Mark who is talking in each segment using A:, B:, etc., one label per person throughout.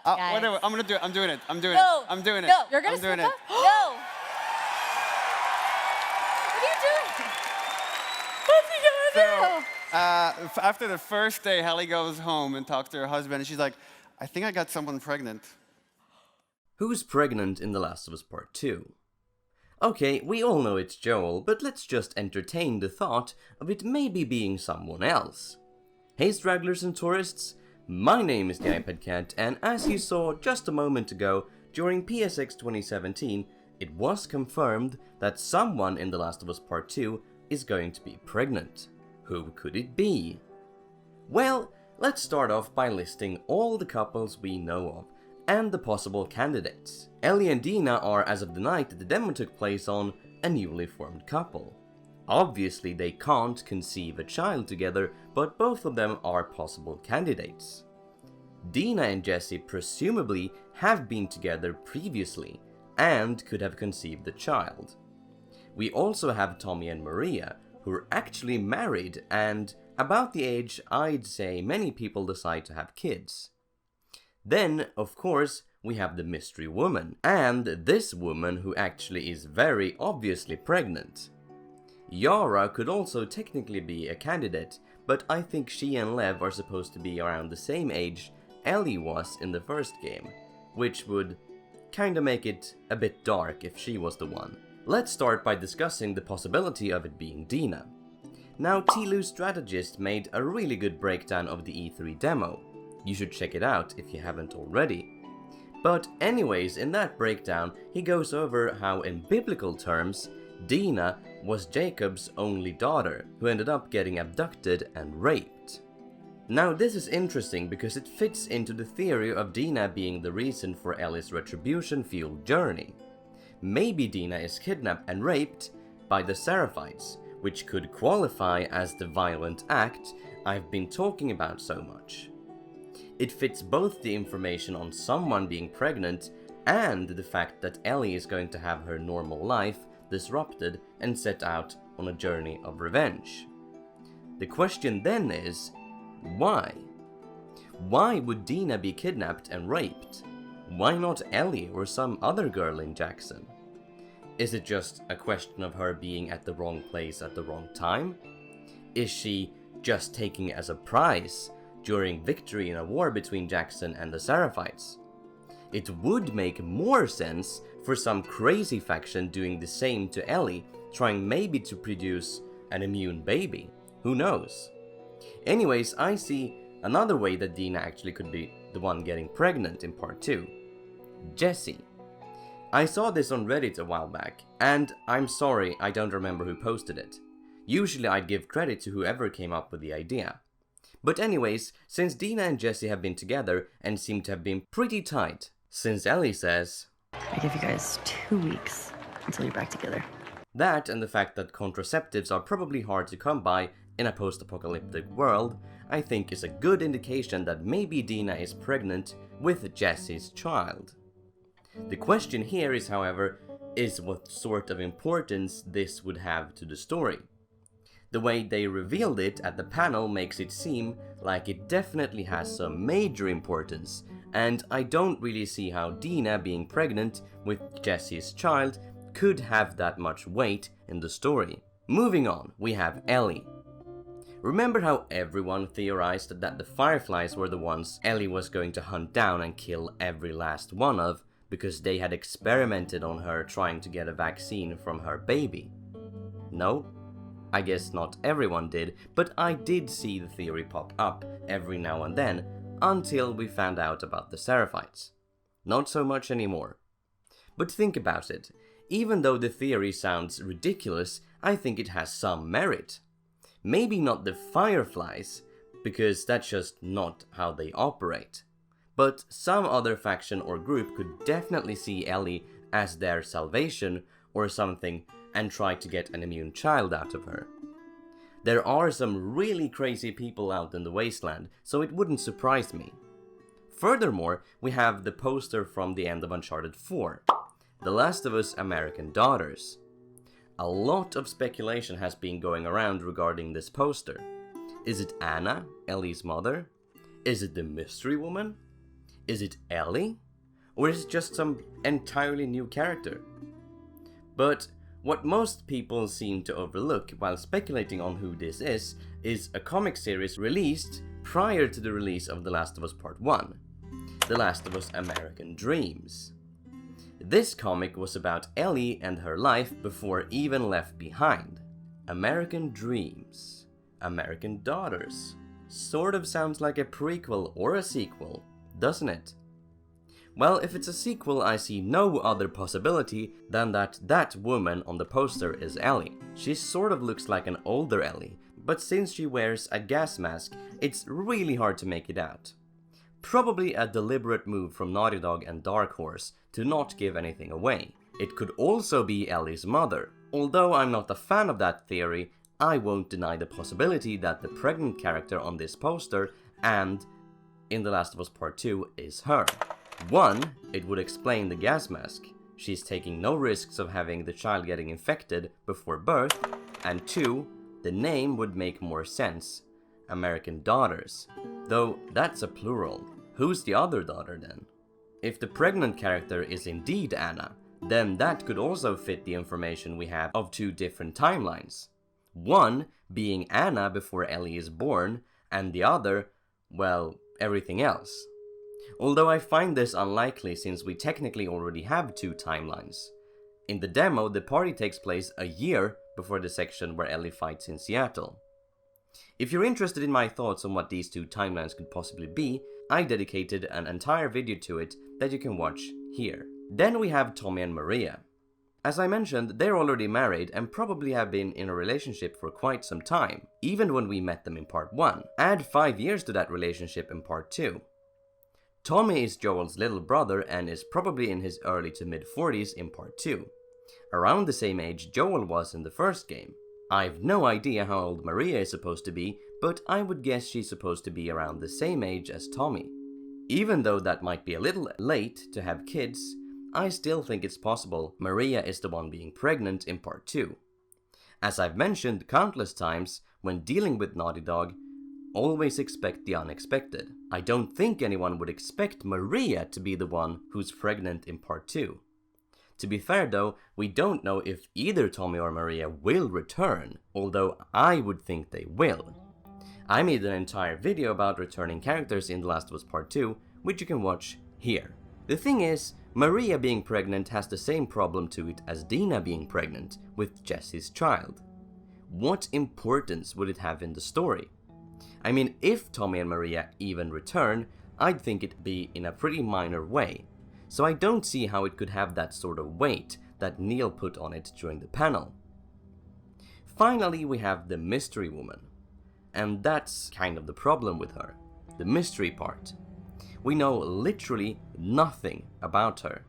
A: guys.
B: Whatever. I'm gonna do it. I'm doing it. I'm doing
A: No.
B: it. I'm doing it.
A: No.
C: You're gonna
B: I'm doing
C: slip
B: it.
C: up?
A: No.
C: What are you doing? What's he gonna do?
B: After the first day, Hallie goes home and talks to her husband, and she's like, "I think I got someone pregnant."
D: Who's pregnant in The Last of Us Part 2? Okay, we all know it's Joel, but let's just entertain the thought of it maybe being someone else. Hey stragglers and tourists, my name is TheiPadCat, and as you saw just a moment ago, during PSX 2017, it was confirmed that someone in The Last of Us Part 2 is going to be pregnant. Who could it be? Well, let's start off by listing all the couples we know of, and the possible candidates. Ellie and Dina are, as of the night that the demo took place on, a newly formed couple. Obviously they can't conceive a child together, but both of them are possible candidates. Dina and Jesse presumably have been together previously, and could have conceived a child. We also have Tommy and Maria, who are actually married and about the age I'd say many people decide to have kids. Then, of course, we have the mystery woman, and this woman who actually is very obviously pregnant. Yara could also technically be a candidate, but I think she and Lev are supposed to be around the same age Ellie was in the first game, which would kinda make it a bit dark if she was the one. Let's start by discussing the possibility of it being Dina. Now, Tlu's strategist made a really good breakdown of the E3 demo. You should check it out if you haven't already. But anyways, in that breakdown, he goes over how in biblical terms, Dina was Jacob's only daughter, who ended up getting abducted and raped. Now this is interesting because it fits into the theory of Dina being the reason for Ellie's retribution-fueled journey. Maybe Dina is kidnapped and raped by the Seraphites, which could qualify as the violent act I've been talking about so much. It fits both the information on someone being pregnant and the fact that Ellie is going to have her normal life disrupted and set out on a journey of revenge. The question then is, why? Why would Dina be kidnapped and raped? Why not Ellie or some other girl in Jackson? Is it just a question of her being at the wrong place at the wrong time? Is she just taking it as a prize during victory in a war between Jackson and the Seraphites? It would make more sense for some crazy faction doing the same to Ellie, trying maybe to produce an immune baby. Who knows? Anyways, I see another way that Dina actually could be the one getting pregnant in part 2. Jesse. I saw this on Reddit a while back, and I'm sorry I don't remember who posted it. Usually I'd give credit to whoever came up with the idea. But anyways, since Dina and Jesse have been together and seem to have been pretty tight, since Ellie says,
E: I give you guys 2 weeks until you're back together.
D: That and the fact that contraceptives are probably hard to come by in a post-apocalyptic world, I think is a good indication that maybe Dina is pregnant with Jesse's child. The question here is, however, is what sort of importance this would have to the story. The way they revealed it at the panel makes it seem like it definitely has some major importance, and I don't really see how Dina being pregnant with Jesse's child could have that much weight in the story. Moving on, we have Ellie. Remember how everyone theorized that the Fireflies were the ones Ellie was going to hunt down and kill every last one of, because they had experimented on her trying to get a vaccine from her baby? No? I guess not everyone did, but I did see the theory pop up every now and then, until we found out about the Seraphites. Not so much anymore. But think about it. Even though the theory sounds ridiculous, I think it has some merit. Maybe not the Fireflies, because that's just not how they operate. But some other faction or group could definitely see Ellie as their salvation or something and try to get an immune child out of her. There are some really crazy people out in the wasteland, so it wouldn't surprise me. Furthermore, we have the poster from the end of Uncharted 4, The Last of Us American Daughters. A lot of speculation has been going around regarding this poster. Is it Anna, Ellie's mother? Is it the mystery woman? Is it Ellie? Or is it just some entirely new character? But what most people seem to overlook while speculating on who this is a comic series released prior to the release of The Last of Us Part 1, The Last of Us American Dreams. This comic was about Ellie and her life before even Left Behind. American Dreams, American Daughters. Sort of sounds like a prequel or a sequel, doesn't it? Well, if it's a sequel, I see no other possibility than that woman on the poster is Ellie. She sort of looks like an older Ellie, but since she wears a gas mask, it's really hard to make it out. Probably a deliberate move from Naughty Dog and Dark Horse to not give anything away. It could also be Ellie's mother. Although I'm not a fan of that theory, I won't deny the possibility that the pregnant character on this poster and in The Last of Us Part 2 is her. 1, it would explain the gas mask. She's taking no risks of having the child getting infected before birth. And 2, the name would make more sense. American Daughters. Though that's a plural. Who's the other daughter then? If the pregnant character is indeed Anna, then that could also fit the information we have of 2 different timelines. One being Anna before Ellie is born, and the other, well, everything else. Although I find this unlikely since we technically already have 2 timelines. In the demo, the party takes place a year before the section where Ellie fights in Seattle. If you're interested in my thoughts on what these 2 timelines could possibly be, I dedicated an entire video to it that you can watch here. Then we have Tommy and Maria. As I mentioned, they're already married and probably have been in a relationship for quite some time, even when we met them in part 1. Add 5 years to that relationship in part 2. Tommy is Joel's little brother and is probably in his early to mid 40s in part 2. Around the same age Joel was in the first game. I've no idea how old Maria is supposed to be, but I would guess she's supposed to be around the same age as Tommy. Even though that might be a little late to have kids, I still think it's possible Maria is the one being pregnant in part 2. As I've mentioned countless times, when dealing with Naughty Dog, always expect the unexpected. I don't think anyone would expect Maria to be the one who's pregnant in part 2. To be fair though, we don't know if either Tommy or Maria will return, although I would think they will. I made an entire video about returning characters in The Last of Us Part 2, which you can watch here. The thing is, Maria being pregnant has the same problem to it as Dina being pregnant with Jesse's child. What importance would it have in the story? I mean, if Tommy and Maria even return, I'd think it'd be in a pretty minor way. So I don't see how it could have that sort of weight that Neil put on it during the panel. Finally, we have the mystery woman. And that's kind of the problem with her. The mystery part. We know literally nothing about her.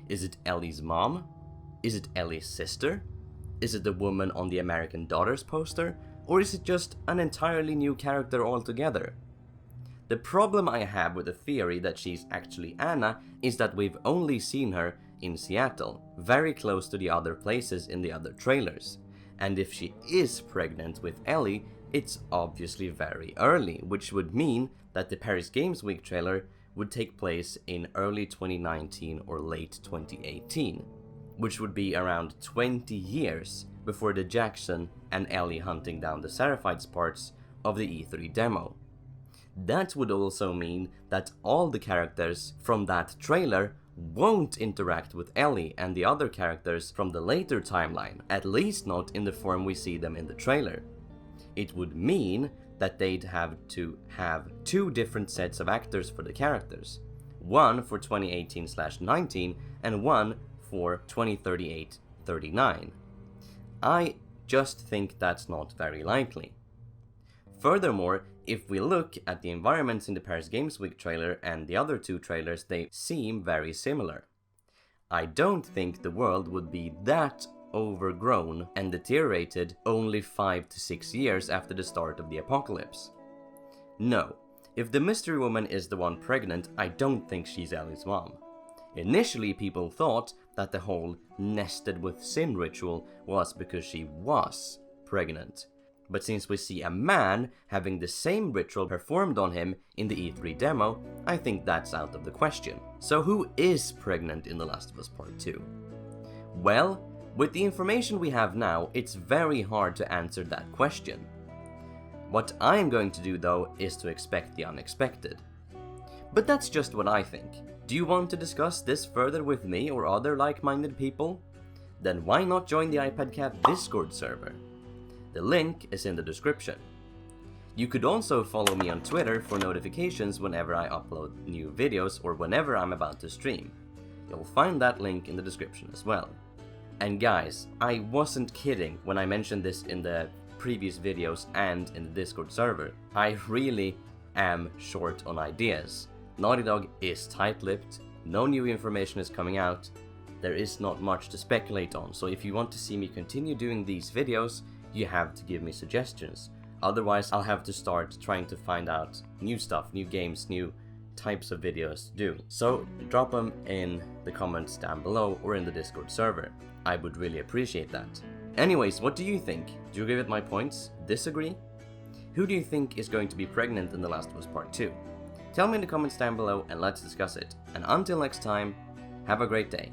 D: Is it Ellie's mom? Is it Ellie's sister? Is it the woman on the American Daughters poster? Or is it just an entirely new character altogether? The problem I have with the theory that she's actually Anna is that we've only seen her in Seattle, very close to the other places in the other trailers. And if she is pregnant with Ellie, it's obviously very early, which would mean that the Paris Games Week trailer would take place in early 2019 or late 2018, which would be around 20 years before the Jackson and Ellie hunting down the Seraphites parts of the E3 demo. That would also mean that all the characters from that trailer won't interact with Ellie and the other characters from the later timeline, at least not in the form we see them in the trailer. It would mean that they'd have to have 2 different sets of actors for the characters. One for 2018/19 and one for 2038-39. I just think that's not very likely. Furthermore, if we look at the environments in the Paris Games Week trailer and the other 2 trailers, they seem very similar. I don't think the world would be that overgrown and deteriorated only 5 to 6 years after the start of the apocalypse. No, if the mystery woman is the one pregnant, I don't think she's Ellie's mom. Initially, people thought that the whole nested with sin ritual was because she was pregnant. But since we see a man having the same ritual performed on him in the E3 demo, I think that's out of the question. So who is pregnant in The Last of Us Part 2? Well, with the information we have now, it's very hard to answer that question. What I'm going to do though is to expect the unexpected. But that's just what I think. Do you want to discuss this further with me or other like-minded people? Then why not join the TheiPadCat Discord server? The link is in the description. You could also follow me on Twitter for notifications whenever I upload new videos or whenever I'm about to stream. You'll find that link in the description as well. And guys, I wasn't kidding when I mentioned this in the previous videos and in the Discord server. I really am short on ideas. Naughty Dog is tight-lipped, no new information is coming out, there is not much to speculate on, so if you want to see me continue doing these videos, you have to give me suggestions. Otherwise, I'll have to start trying to find out new stuff, new games, new types of videos to do. So drop them in the comments down below or in the Discord server. I would really appreciate that. Anyways, what do you think? Do you agree with my points? Disagree? Who do you think is going to be pregnant in The Last of Us Part 2? Tell me in the comments down below and let's discuss it. And until next time, have a great day.